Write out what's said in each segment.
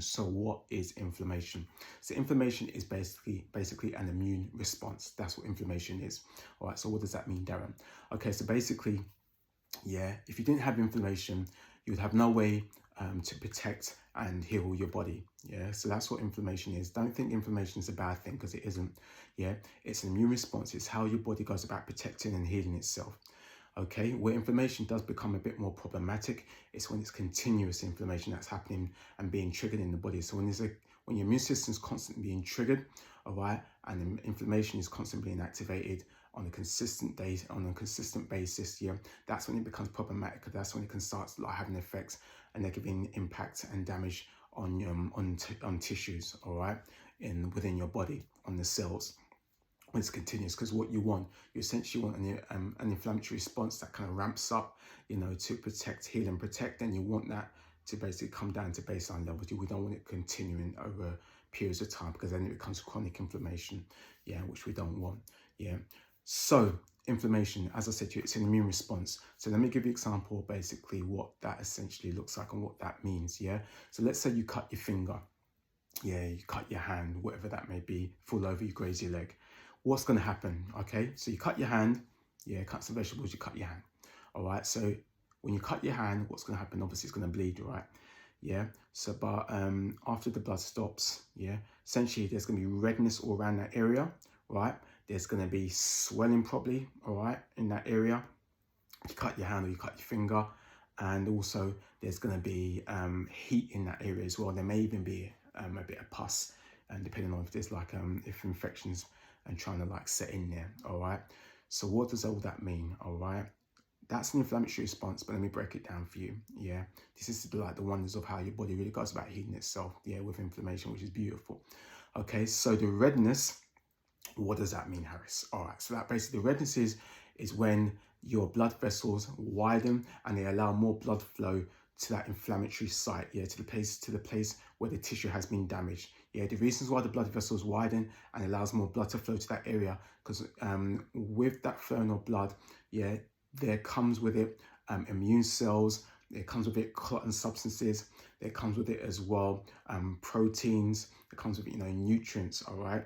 So what is inflammation? So inflammation is basically an immune response. That's what inflammation is. All right, so what does that mean, Darren? Okay, so basically, yeah, if you didn't have inflammation, you would have no way to protect and heal your body. Yeah, so that's what inflammation is. Don't think inflammation is a bad thing, because it isn't. Yeah, it's an immune response. It's how your body goes about protecting and healing itself. Okay, where inflammation does become a bit more problematic, it's when it's continuous inflammation that's happening and being triggered in the body. So when your immune system is constantly being triggered, all right, and inflammation is constantly being activated on a consistent basis, yeah, that's when it becomes problematic. That's when it can start like having effects and negative impact and damage on tissues, all right, within your body, on the cells. When it's continuous, because what you essentially want an inflammatory response that kind of ramps up, to protect, heal and protect. And you want that to basically come down to baseline levels. We don't want it continuing over periods of time, because then it becomes chronic inflammation, yeah, which we don't want. Yeah, so inflammation, as I said to you, it's an immune response. So let me give you an example of basically what that essentially looks like and what that means. Yeah, so let's say you cut your finger, yeah, you cut your hand, whatever that may be, fall over, you graze your leg. What's going to happen? Okay, so you cut your hand, yeah, cut some vegetables, you cut your hand. All right, so when you cut your hand, what's going to happen? Obviously, it's going to bleed, right? Yeah, so but after the blood stops, yeah, essentially there's going to be redness all around that area, right? There's going to be swelling probably, all right, in that area. You cut your hand or you cut your finger, and also there's going to be heat in that area as well. There may even be a bit of pus, and depending on if there's if infections and trying to set in there. All right, so what does all that mean? All right, that's an inflammatory response, but let me break it down for you. Yeah, this is the wonders of how your body really goes about healing itself, yeah, with inflammation, which is beautiful. Okay, so the redness, what does that mean, Harris? All right, so that basically, the redness is when your blood vessels widen and they allow more blood flow to that inflammatory site, yeah, to the place where the tissue has been damaged. Yeah, the reasons why the blood vessels widen and allows more blood to flow to that area, because with that flowing of blood, yeah, there comes with it immune cells, there comes with it clotting substances, there comes with it as well proteins, there comes with it, nutrients, all right,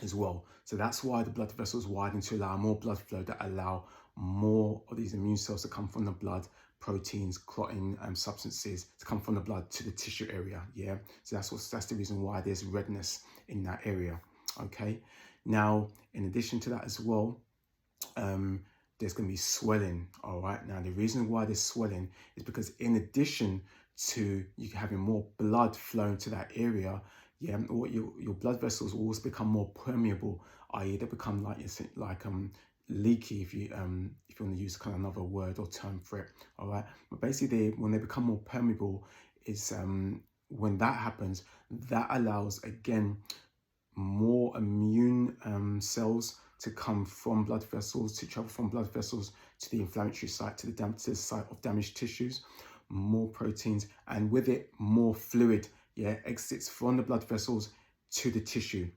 as well. So that's why the blood vessels widen, to allow more blood flow, that allow more of these immune cells to come from the blood, proteins, clotting substances to come from the blood to the tissue area. Yeah, so that's the reason why there's redness in that area. Okay, now in addition to that as well, there's going to be swelling. All right, now the reason why there's swelling is because in addition to you having more blood flowing to that area, yeah, or your blood vessels will also become more permeable, i.e. they become leaky, if you want to use kind of another word or term for it. All right, but basically when they become more permeable is when that happens, that allows again more immune cells to come from blood vessels, to travel from blood vessels to the inflammatory site, to the site of damaged tissues, more proteins, and with it more fluid, yeah, exits from the blood vessels to the tissue.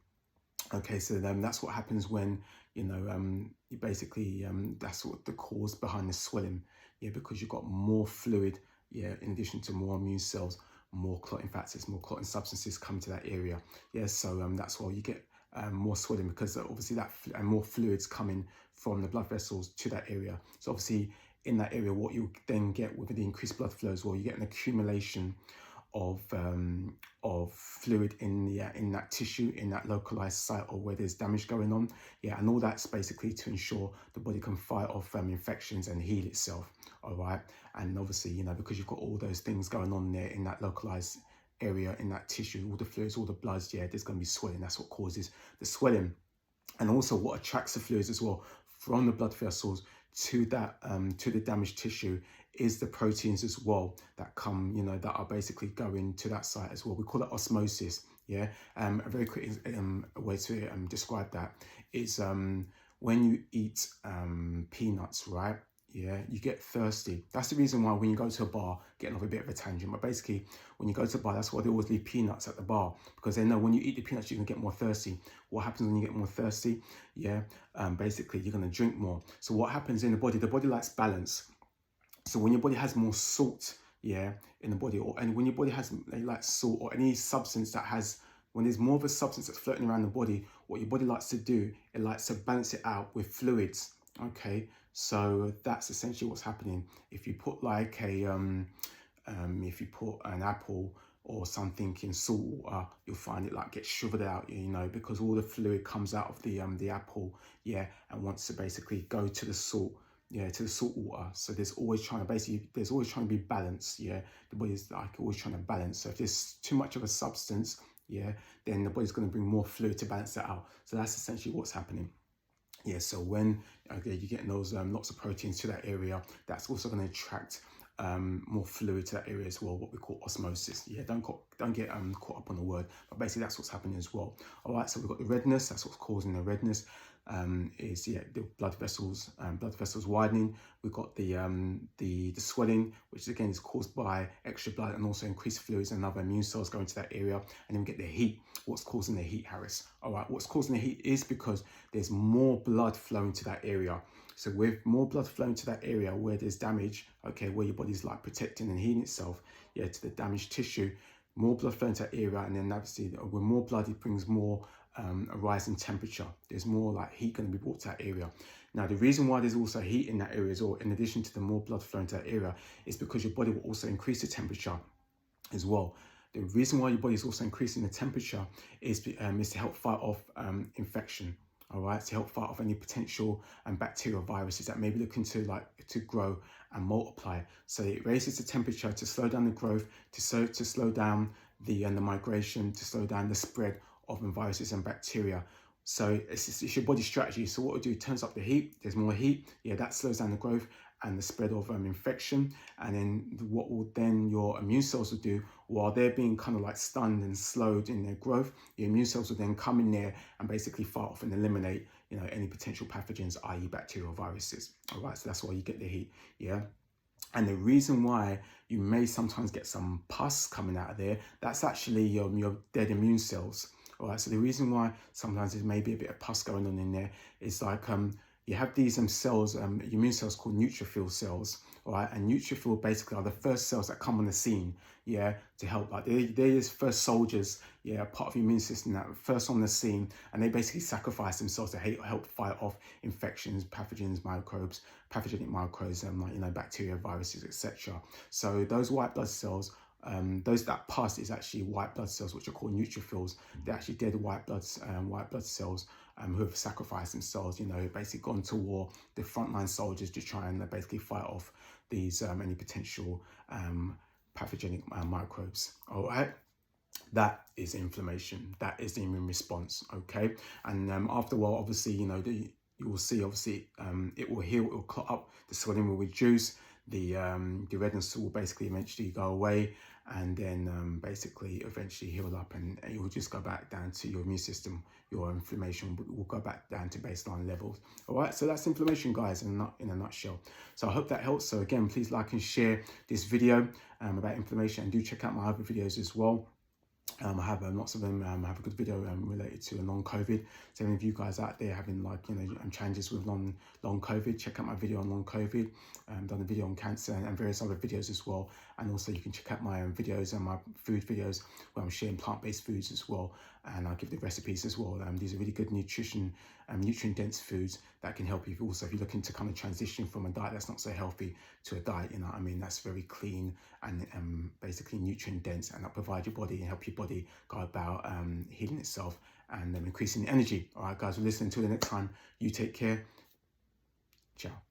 Okay, so then that's what happens when you basically that's what the cause behind the swelling, yeah, because you've got more fluid, yeah, in addition to more immune cells, more clotting factors, more clotting substances come to that area. Yeah, so that's why you get more swelling, because obviously that and more fluids coming from the blood vessels to that area. So obviously in that area, what you then get with the increased blood flow as well, you get an accumulation of fluid in that tissue, in that localized site, or where there's damage going on. Yeah, and all that's basically to ensure the body can fight off infections and heal itself. All right, and obviously because you've got all those things going on there in that localized area, in that tissue, all the fluids, all the bloods, yeah, there's going to be swelling. That's what causes the swelling. And also what attracts the fluids as well from the blood vessels to that to the damaged tissue is the proteins as well that come, that are basically going to that site as well. We call it osmosis. Yeah, a very quick way to describe that is when you eat peanuts, right? Yeah, you get thirsty. That's the reason why when you go to a bar, getting off a bit of a tangent, but basically when you go to a bar, that's why they always leave peanuts at the bar, because they know when you eat the peanuts, you're gonna get more thirsty. What happens when you get more thirsty? Yeah, basically you're gonna drink more. So what happens in the body likes balance. So when your body has more salt, yeah, in the body, and when your body has like salt or any substance that has, when there's more of a substance that's floating around the body, what your body likes to do, it likes to balance it out with fluids. Okay, so that's essentially what's happening. If you put like if you put an apple or something in salt water, you'll find it like gets shriveled out, you know, because all the fluid comes out of the apple, yeah, and wants to basically go to the salt, yeah, to the salt water. So there's always trying to be balanced, yeah. The body's like always trying to balance. So if there's too much of a substance, yeah, then the body's going to bring more fluid to balance that out. So that's essentially what's happening. Yeah, so when you're getting those lots of proteins to that area, that's also going to attract more fluid to that area as well, what we call osmosis. Yeah, don't get caught up on the word, but basically that's what's happening as well. All right, so we've got the redness. That's what's causing the redness. Is the blood vessels widening. We've got the swelling, which again is caused by extra blood and also increased fluids and other immune cells going to that area. And then we get the heat. What's causing the heat, Harris? All right, what's causing the heat is because there's more blood flowing to that area. So with more blood flowing to that area where there's damage, okay, where your body's like protecting and healing itself, yeah, to the damaged tissue, more blood flowing to that area, and then obviously with more blood, it brings more a rise in temperature. There's more like heat going to be brought to that area. Now, the reason why there's also heat in that area as well, in addition to the more blood flowing to that area, is because your body will also increase the temperature as well. The reason why your body is also increasing the temperature is to help fight off infection. All right, to help fight off any potential bacterial viruses that may be looking to grow and multiply. So it raises the temperature to slow down the growth, to slow down the migration, to slow down the spread of viruses and bacteria. So it's your body's strategy. So what it do, it turns up the heat. There's more heat. Yeah, that slows down the growth and the spread of infection. And then what will then your immune cells will do, while they're being kind of like stunned and slowed in their growth, your immune cells will then come in there and basically fight off and eliminate, you know, any potential pathogens, i.e. bacterial viruses. All right, so that's why you get the heat, yeah. And the reason why you may sometimes get some pus coming out of there, that's actually your dead immune cells. All right, so the reason why sometimes there may be a bit of pus going on in there is like you have these cells, immune cells called neutrophil cells, all right? And neutrophil basically are the first cells that come on the scene, yeah, to help. Like they're just first soldiers, yeah, part of the immune system that first on the scene, and they basically sacrifice themselves to help fight off infections, pathogens, microbes, pathogenic microbes, like, you know, bacteria, viruses, etc. So those white blood cells, those that pus is actually white blood cells, which are called neutrophils. They're actually dead white blood cells who have sacrificed themselves, you know, basically gone to war, the frontline soldiers, to try and basically fight off these any potential pathogenic microbes. All right. That is inflammation. That is the immune response. Okay. And after a while, obviously, you know, you will see, obviously, it will heal, it will clot up, the swelling will reduce, the redness will basically eventually go away, and then basically eventually heal up, and it will just go back down to your immune system. Your inflammation will go back down to baseline levels. All right, so that's inflammation, guys, in a nutshell. So I hope that helps. So again, please like and share this video about inflammation, and do check out my other videos as well. I have lots of them. I have a good video related to long COVID. So any of you guys out there having like, you know, challenges with long COVID, check out my video on long COVID. Done a video on cancer and various other videos as well. And also you can check out my videos and my food videos where I'm sharing plant-based foods as well. And I'll give the recipes as well. These are really good nutrient-dense foods that can help you. Also, if you're looking to kind of transition from a diet that's not so healthy to a diet, you know what I mean, that's very clean and basically nutrient-dense, and that provide your body and help your body go about healing itself and increasing the energy. All right, guys, we're listening. Until the next time, you take care. Ciao.